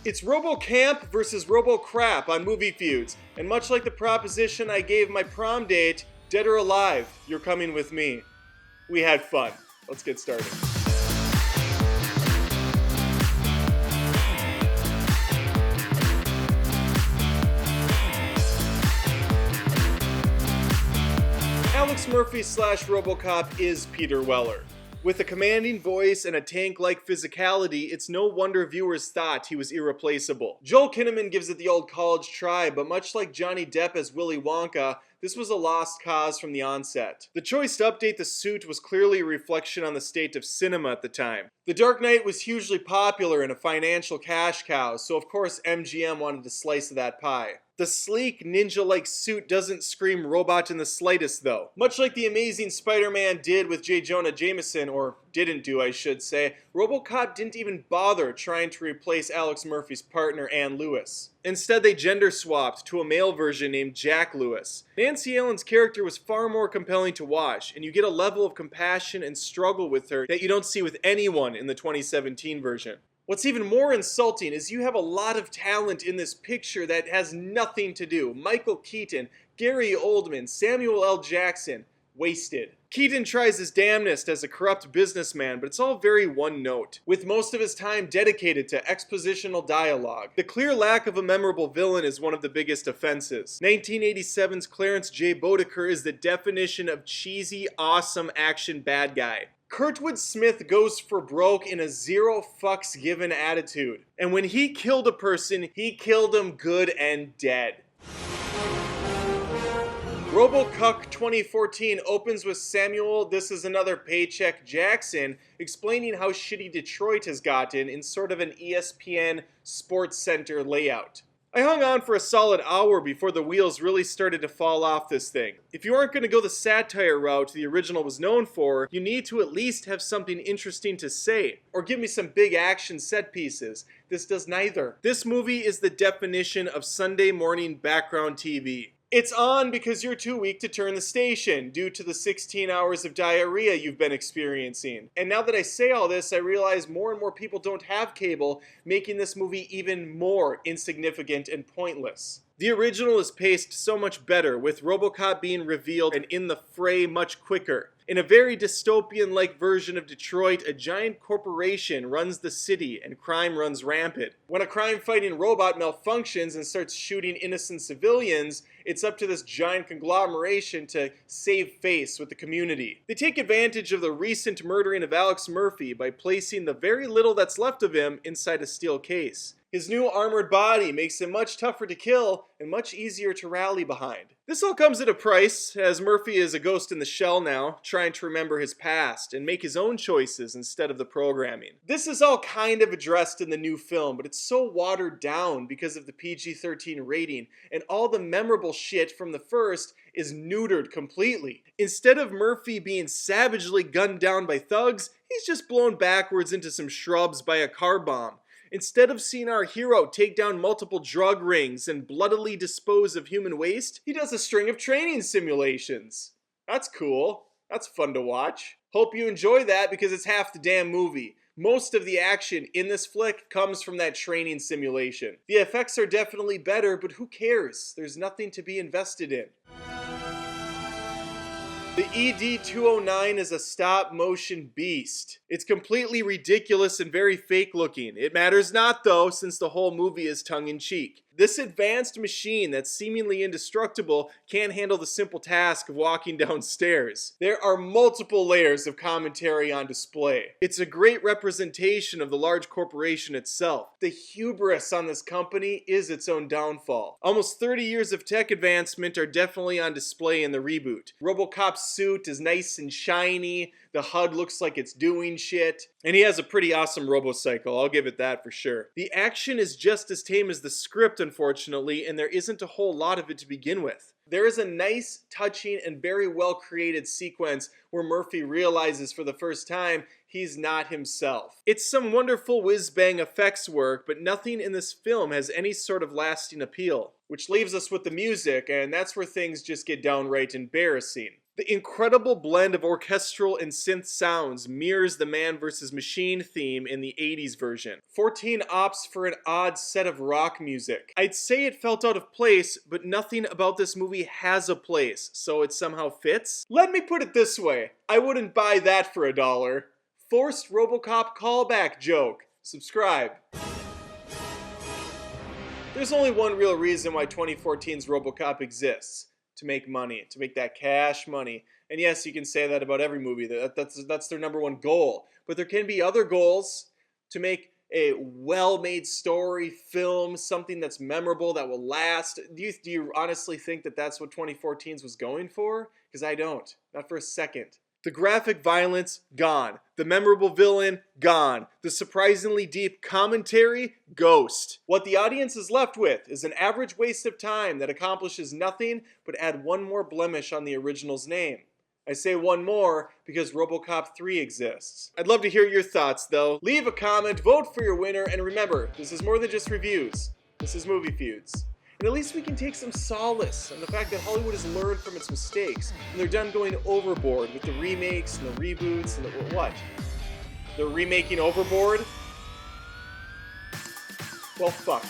It's RoboCamp versus RoboCrap on Movie Feuds, and much like the proposition I gave my prom date, dead or alive, you're coming with me. We had fun. Let's get started. Alex Murphy / RoboCop is Peter Weller. With a commanding voice and a tank-like physicality, it's no wonder viewers thought he was irreplaceable. Joel Kinnaman gives it the old college try, but much like Johnny Depp as Willy Wonka, this was a lost cause from the onset. The choice to update the suit was clearly a reflection on the state of cinema at the time. The Dark Knight was hugely popular and a financial cash cow, so of course MGM wanted a slice of that pie. The sleek, ninja-like suit doesn't scream robot in the slightest, though. Much like the Amazing Spider-Man did with J. Jonah Jameson, or didn't do, I should say, RoboCop didn't even bother trying to replace Alex Murphy's partner, Ann Lewis. Instead, they gender-swapped to a male version named Jack Lewis. Nancy Allen's character was far more compelling to watch, and you get a level of compassion and struggle with her that you don't see with anyone in the 2017 version. What's even more insulting is you have a lot of talent in this picture that has nothing to do. Michael Keaton, Gary Oldman, Samuel L. Jackson, wasted. Keaton tries his damnedest as a corrupt businessman, but it's all very one note, with most of his time dedicated to expositional dialogue. The clear lack of a memorable villain is one of the biggest offenses. 1987's Clarence J. Bodeker is the definition of cheesy, awesome action bad guy. Kurtwood Smith goes for broke in a zero fucks given attitude. And when he killed a person, he killed him good and dead. RoboCop 2014 opens with Samuel "This Is Another Paycheck" Jackson explaining how shitty Detroit has gotten in sort of an ESPN Sports Center layout. I hung on for a solid hour before the wheels really started to fall off this thing. If you aren't going to go the satire route the original was known for, you need to at least have something interesting to say, or give me some big action set pieces. This does neither. This movie is the definition of Sunday morning background TV. It's on because you're too weak to turn the station due to the 16 hours of diarrhea you've been experiencing. And now that I say all this, I realize more and more people don't have cable, making this movie even more insignificant and pointless. The original is paced so much better, with RoboCop being revealed and in the fray much quicker. In a very dystopian-like version of Detroit, a giant corporation runs the city and crime runs rampant. When a crime-fighting robot malfunctions and starts shooting innocent civilians, it's up to this giant conglomeration to save face with the community. They take advantage of the recent murdering of Alex Murphy by placing the very little that's left of him inside a steel case. His new armored body makes him much tougher to kill and much easier to rally behind. This all comes at a price, as Murphy is a ghost in the shell now, trying to remember his past and make his own choices instead of the programming. This is all kind of addressed in the new film, but it's so watered down because of the PG-13 rating, and all the memorable shit from the first is neutered completely. Instead of Murphy being savagely gunned down by thugs, he's just blown backwards into some shrubs by a car bomb. Instead of seeing our hero take down multiple drug rings and bloodily dispose of human waste, he does a string of training simulations. That's cool. That's fun to watch. Hope you enjoy that because it's half the damn movie. Most of the action in this flick comes from that training simulation. The effects are definitely better, but who cares? There's nothing to be invested in. The ED-209 is a stop-motion beast. It's completely ridiculous and very fake-looking. It matters not, though, since the whole movie is tongue-in-cheek. This advanced machine that's seemingly indestructible can't handle the simple task of walking downstairs. There are multiple layers of commentary on display. It's a great representation of the large corporation itself. The hubris on this company is its own downfall. Almost 30 years of tech advancement are definitely on display in the reboot. RoboCop's suit is nice and shiny, the HUD looks like it's doing shit, and he has a pretty awesome robocycle, I'll give it that for sure. The action is just as tame as the script, unfortunately, and there isn't a whole lot of it to begin with. There is a nice, touching, and very well created sequence where Murphy realizes for the first time he's not himself. It's some wonderful whiz-bang effects work, but nothing in this film has any sort of lasting appeal. Which leaves us with the music, and that's where things just get downright embarrassing. The incredible blend of orchestral and synth sounds mirrors the Man vs. Machine theme in the 80s version. 14 opts for an odd set of rock music. I'd say it felt out of place, but nothing about this movie has a place, so it somehow fits. Let me put it this way, I wouldn't buy that for $1. Forced RoboCop callback joke. Subscribe. There's only one real reason why 2014's RoboCop exists. To make money, to make that cash money. And yes, you can say that about every movie. That's their number one goal. But there can be other goals to make a well-made story, film, something that's memorable, that will last. Do you honestly think that that's what 2014's was going for? Because I don't. Not for a second. The graphic violence, gone. The memorable villain, gone. The surprisingly deep commentary, ghost. What the audience is left with is an average waste of time that accomplishes nothing but add one more blemish on the original's name. I say one more because RoboCop 3 exists. I'd love to hear your thoughts though. Leave a comment, vote for your winner, and remember, this is more than just reviews. This is Movie Feuds. And at least we can take some solace in the fact that Hollywood has learned from its mistakes, and they're done going overboard with the remakes and the reboots and the what? They're remaking Overboard? Well, fuck.